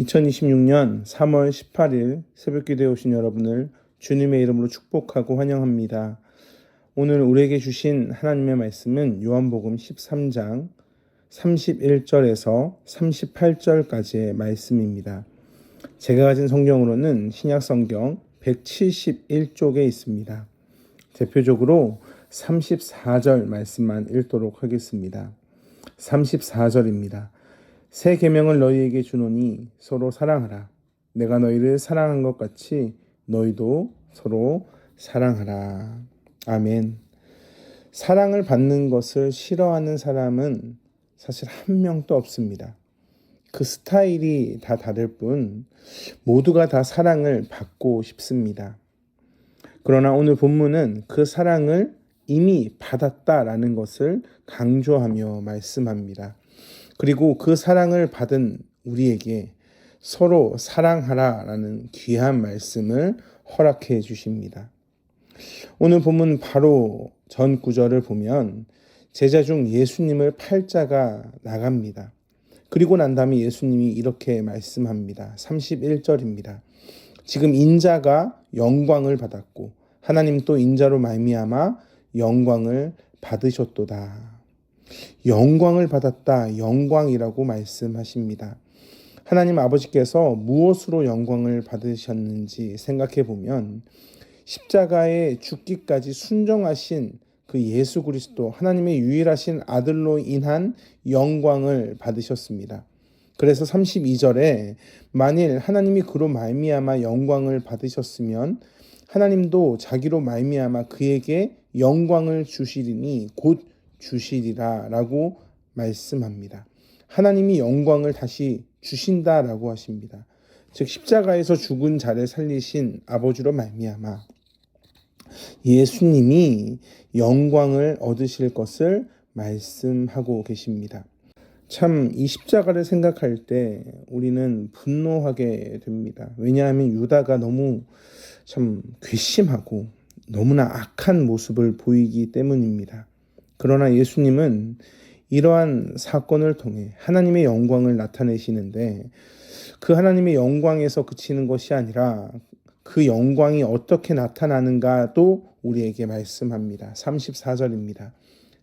2026년 3월 18일 새벽기도에 오신 여러분을 주님의 이름으로 축복하고 환영합니다. 오늘 우리에게 주신 하나님의 말씀은 요한복음 13장 31절에서 38절까지의 말씀입니다. 제가 가진 성경으로는 신약성경 171쪽에 있습니다. 대표적으로 34절 말씀만 읽도록 하겠습니다. 34절입니다. 새 계명을 너희에게 주노니 서로 사랑하라. 내가 너희를 사랑한 것 같이 너희도 서로 사랑하라. 아멘. 사랑을 받는 것을 싫어하는 사람은 사실 한 명도 없습니다. 그 스타일이 다 다를 뿐 모두가 다 사랑을 받고 싶습니다. 그러나 오늘 본문은 그 사랑을 이미 받았다라는 것을 강조하며 말씀합니다. 그리고 그 사랑을 받은 우리에게 서로 사랑하라라는 귀한 말씀을 허락해 주십니다. 오늘 본문 바로 전 구절을 보면 제자 중 예수님을 팔자가 나갑니다. 그리고 난 다음에 예수님이 이렇게 말씀합니다. 31절입니다. 지금 인자가 영광을 받았고 하나님 또 인자로 말미암아 영광을 받으셨도다. 영광을 받았다. 영광이라고 말씀하십니다. 하나님 아버지께서 무엇으로 영광을 받으셨는지 생각해 보면 십자가에 죽기까지 순종하신 그 예수 그리스도 하나님의 유일하신 아들로 인한 영광을 받으셨습니다. 그래서 32절에 만일 하나님이 그로 말미암아 영광을 받으셨으면 하나님도 자기로 말미암아 그에게 영광을 주시리니 곧 주시리라 라고 말씀합니다. 하나님이 영광을 다시 주신다라고 하십니다. 즉 십자가에서 죽은 자를 살리신 아버지로 말미암아 예수님이 영광을 얻으실 것을 말씀하고 계십니다. 참 이 십자가를 생각할 때 우리는 분노하게 됩니다. 왜냐하면 유다가 너무 참 괘씸하고 너무나 악한 모습을 보이기 때문입니다. 그러나 예수님은 이러한 사건을 통해 하나님의 영광을 나타내시는데 그 하나님의 영광에서 그치는 것이 아니라 그 영광이 어떻게 나타나는가도 우리에게 말씀합니다. 34절입니다.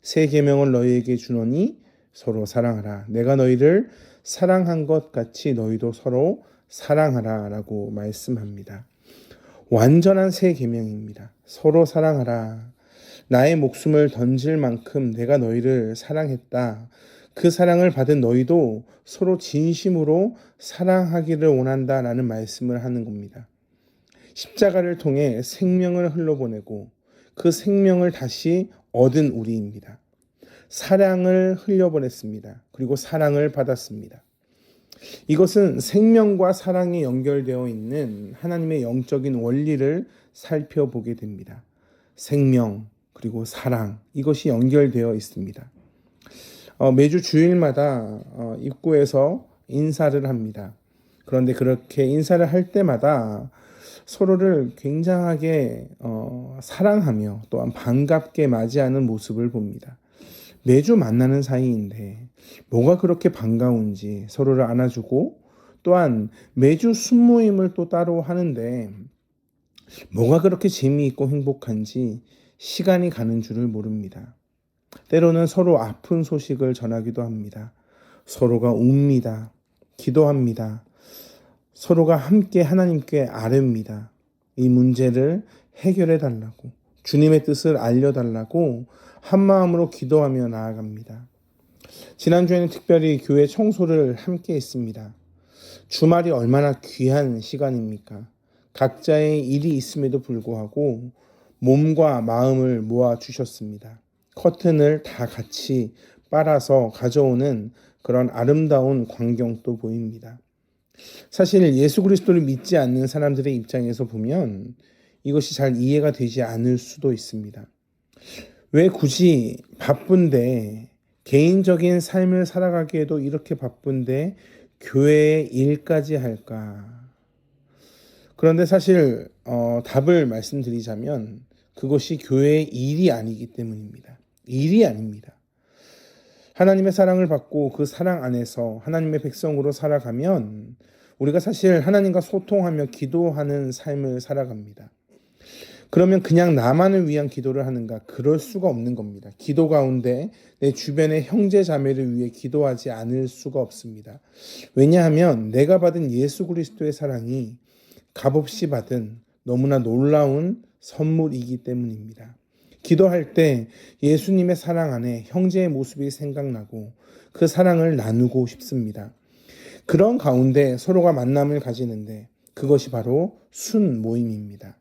새 계명을 너희에게 주노니 서로 사랑하라. 내가 너희를 사랑한 것 같이 너희도 서로 사랑하라 라고 말씀합니다. 완전한 새 계명입니다. 서로 사랑하라. 나의 목숨을 던질 만큼 내가 너희를 사랑했다. 그 사랑을 받은 너희도 서로 진심으로 사랑하기를 원한다라는 말씀을 하는 겁니다. 십자가를 통해 생명을 흘려보내고 그 생명을 다시 얻은 우리입니다. 사랑을 흘려보냈습니다. 그리고 사랑을 받았습니다. 이것은 생명과 사랑이 연결되어 있는 하나님의 영적인 원리를 살펴보게 됩니다. 생명 그리고 사랑 이것이 연결되어 있습니다. 매주 주일마다 입구에서 인사를 합니다. 그런데 그렇게 인사를 할 때마다 서로를 굉장하게 사랑하며 또한 반갑게 맞이하는 모습을 봅니다. 매주 만나는 사이인데 뭐가 그렇게 반가운지 서로를 안아주고 또한 매주 순모임을 또 따로 하는데 뭐가 그렇게 재미있고 행복한지 시간이 가는 줄을 모릅니다. 때로는 서로 아픈 소식을 전하기도 합니다. 서로가 웁니다. 기도합니다. 서로가 함께 하나님께 아뢰입니다. 이 문제를 해결해 달라고 주님의 뜻을 알려달라고 한마음으로 기도하며 나아갑니다. 지난주에는 특별히 교회 청소를 함께 했습니다. 주말이 얼마나 귀한 시간입니까? 각자의 일이 있음에도 불구하고 몸과 마음을 모아주셨습니다. 커튼을 다 같이 빨아서 가져오는 그런 아름다운 광경도 보입니다. 사실 예수 그리스도를 믿지 않는 사람들의 입장에서 보면 이것이 잘 이해가 되지 않을 수도 있습니다. 왜 굳이 바쁜데 개인적인 삶을 살아가기에도 이렇게 바쁜데 교회의 일까지 할까? 그런데 사실 답을 말씀드리자면 그것이 교회의 일이 아니기 때문입니다. 일이 아닙니다. 하나님의 사랑을 받고 그 사랑 안에서 하나님의 백성으로 살아가면 우리가 사실 하나님과 소통하며 기도하는 삶을 살아갑니다. 그러면 그냥 나만을 위한 기도를 하는가? 그럴 수가 없는 겁니다. 기도 가운데 내 주변의 형제 자매를 위해 기도하지 않을 수가 없습니다. 왜냐하면 내가 받은 예수 그리스도의 사랑이 값없이 받은 너무나 놀라운 선물이기 때문입니다. 기도할 때 예수님의 사랑 안에 형제의 모습이 생각나고 그 사랑을 나누고 싶습니다. 그런 가운데 서로가 만남을 가지는데 그것이 바로 순 모임입니다.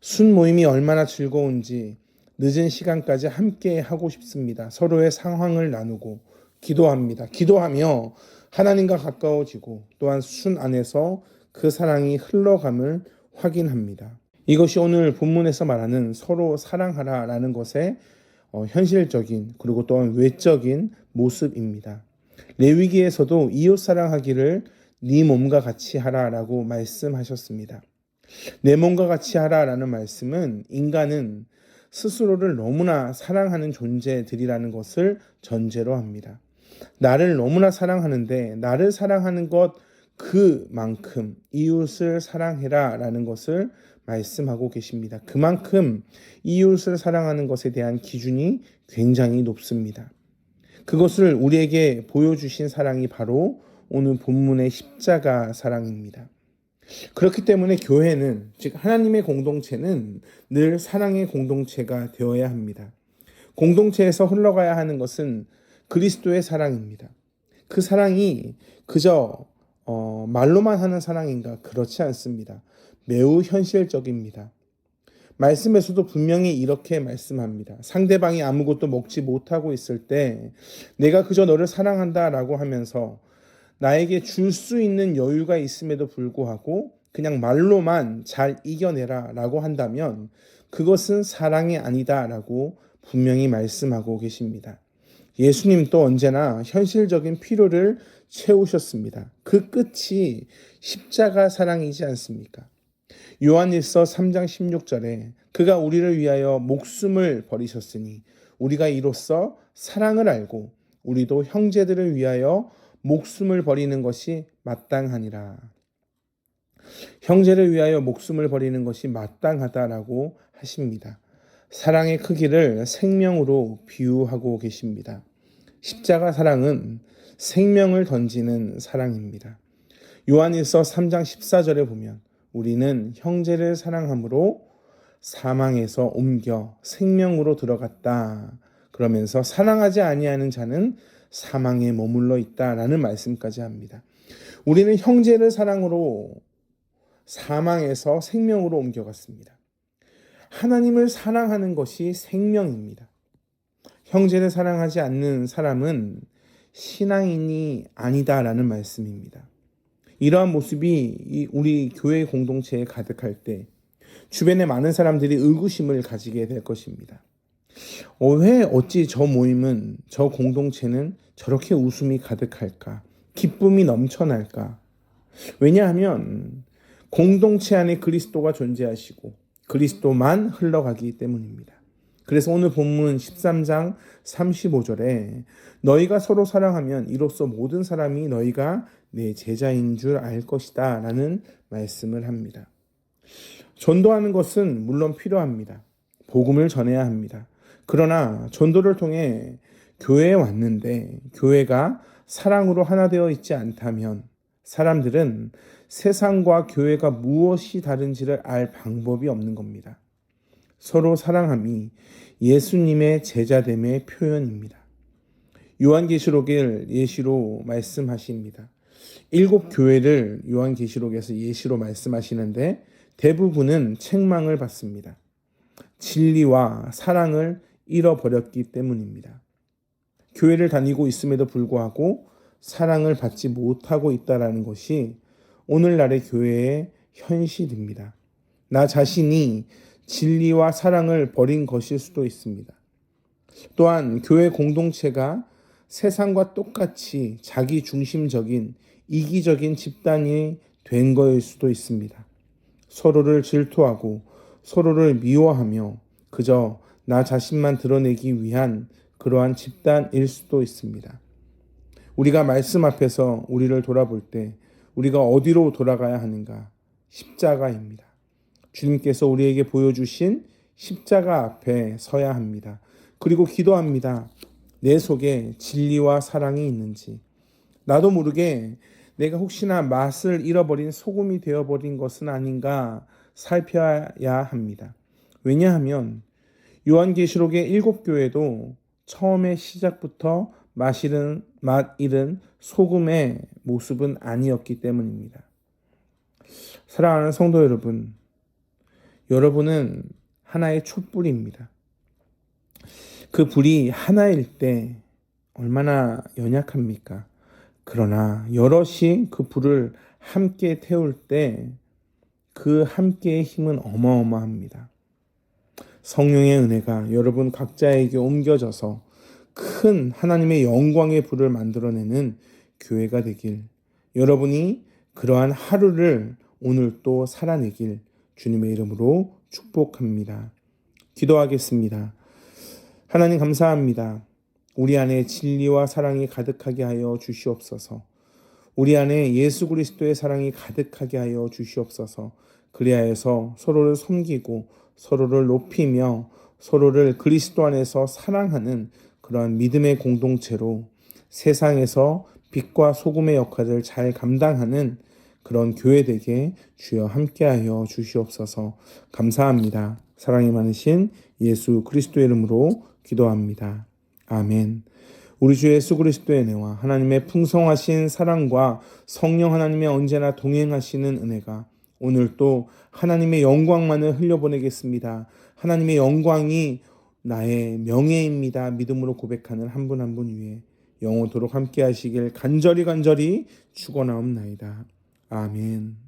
순 모임이 얼마나 즐거운지 늦은 시간까지 함께 하고 싶습니다. 서로의 상황을 나누고 기도합니다. 기도하며 하나님과 가까워지고 또한 순 안에서 그 사랑이 흘러감을 확인합니다. 이것이 오늘 본문에서 말하는 서로 사랑하라라는 것의 현실적인 그리고 또한 외적인 모습입니다. 레위기에서도 이웃 사랑하기를 네 몸과 같이 하라라고 말씀하셨습니다. 내 몸과 같이 하라라는 말씀은 인간은 스스로를 너무나 사랑하는 존재들이라는 것을 전제로 합니다. 나를 너무나 사랑하는데 나를 사랑하는 것 그만큼 이웃을 사랑해라 라는 것을 말씀하고 계십니다. 그만큼 이웃을 사랑하는 것에 대한 기준이 굉장히 높습니다. 그것을 우리에게 보여주신 사랑이 바로 오늘 본문의 십자가 사랑입니다. 그렇기 때문에 교회는, 즉 하나님의 공동체는 늘 사랑의 공동체가 되어야 합니다. 공동체에서 흘러가야 하는 것은 그리스도의 사랑입니다. 그 사랑이 그저 말로만 하는 사랑인가? 그렇지 않습니다. 매우 현실적입니다. 말씀에서도 분명히 이렇게 말씀합니다. 상대방이 아무것도 먹지 못하고 있을 때 내가 그저 너를 사랑한다 라고 하면서 나에게 줄 수 있는 여유가 있음에도 불구하고 그냥 말로만 잘 이겨내라 라고 한다면 그것은 사랑이 아니다 라고 분명히 말씀하고 계십니다. 예수님도 언제나 현실적인 필요를 채우셨습니다. 그 끝이 십자가 사랑이지 않습니까? 요한일서 3장 16절에 그가 우리를 위하여 목숨을 버리셨으니 우리가 이로써 사랑을 알고 우리도 형제들을 위하여 목숨을 버리는 것이 마땅하니라. 형제를 위하여 목숨을 버리는 것이 마땅하다라고 하십니다. 사랑의 크기를 생명으로 비유하고 계십니다. 십자가 사랑은 생명을 던지는 사랑입니다. 요한일서 3장 14절에 보면 우리는 형제를 사랑함으로 사망에서 옮겨 생명으로 들어갔다. 그러면서 사랑하지 아니하는 자는 사망에 머물러 있다라는 말씀까지 합니다. 우리는 형제를 사랑으로 사망에서 생명으로 옮겨갔습니다. 하나님을 사랑하는 것이 생명입니다. 형제를 사랑하지 않는 사람은 신앙인이 아니다라는 말씀입니다. 이러한 모습이 우리 교회 공동체에 가득할 때 주변에 많은 사람들이 의구심을 가지게 될 것입니다. 왜 어찌 저 모임은, 저 공동체는 저렇게 웃음이 가득할까? 기쁨이 넘쳐날까? 왜냐하면 공동체 안에 그리스도가 존재하시고 그리스도만 흘러가기 때문입니다. 그래서 오늘 본문 13장 35절에 너희가 서로 사랑하면 이로써 모든 사람이 너희가 내 제자인 줄 알 것이다 라는 말씀을 합니다. 전도하는 것은 물론 필요합니다. 복음을 전해야 합니다. 그러나 전도를 통해 교회에 왔는데 교회가 사랑으로 하나 되어 있지 않다면 사람들은 세상과 교회가 무엇이 다른지를 알 방법이 없는 겁니다. 서로 사랑함이 예수님의 제자됨의 표현입니다. 요한계시록을 예시로 말씀하십니다. 7 교회를 요한계시록에서 예시로 말씀하시는데 대부분은 책망을 받습니다. 진리와 사랑을 잃어버렸기 때문입니다. 교회를 다니고 있음에도 불구하고 사랑을 받지 못하고 있다는 것이 오늘날의 교회의 현실입니다. 나 자신이 진리와 사랑을 버린 것일 수도 있습니다. 또한 교회 공동체가 세상과 똑같이 자기 중심적인 이기적인 집단이 된 거일 수도 있습니다. 서로를 질투하고 서로를 미워하며 그저 나 자신만 드러내기 위한 그러한 집단일 수도 있습니다. 우리가 말씀 앞에서 우리를 돌아볼 때 우리가 어디로 돌아가야 하는가? 십자가입니다. 주님께서 우리에게 보여주신 십자가 앞에 서야 합니다. 그리고 기도합니다. 내 속에 진리와 사랑이 있는지, 나도 모르게 내가 혹시나 맛을 잃어버린 소금이 되어버린 것은 아닌가 살펴야 합니다. 왜냐하면 요한계시록의 7교회도 처음에 시작부터 맛 잃은 소금의 모습은 아니었기 때문입니다. 사랑하는 성도 여러분, 여러분은 하나의 촛불입니다. 그 불이 하나일 때 얼마나 연약합니까? 그러나 여럿이 그 불을 함께 태울 때 그 함께의 힘은 어마어마합니다. 성령의 은혜가 여러분 각자에게 옮겨져서 큰 하나님의 영광의 불을 만들어내는 교회가 되길, 여러분이 그러한 하루를 오늘 또 살아내길 주님의 이름으로 축복합니다. 기도하겠습니다. 하나님 감사합니다. 우리 안에 진리와 사랑이 가득하게 하여 주시옵소서. 우리 안에 예수 그리스도의 사랑이 가득하게 하여 주시옵소서. 그리하여서 서로를 섬기고 서로를 높이며 서로를 그리스도 안에서 사랑하는 그러한 믿음의 공동체로 세상에서 빛과 소금의 역할을 잘 감당하는 그런 교회 되게 주여 함께하여 주시옵소서. 감사합니다. 사랑이 많으신 예수 그리스도의 이름으로 기도합니다. 아멘. 우리 주 예수 그리스도의 은혜와 하나님의 풍성하신 사랑과 성령 하나님의 언제나 동행하시는 은혜가 오늘 또 하나님의 영광만을 흘려보내겠습니다. 하나님의 영광이 나의 명예입니다. 믿음으로 고백하는 한 분 한 분 위에 영원토록 함께 하시길 간절히 축원하옵나이다. 아멘.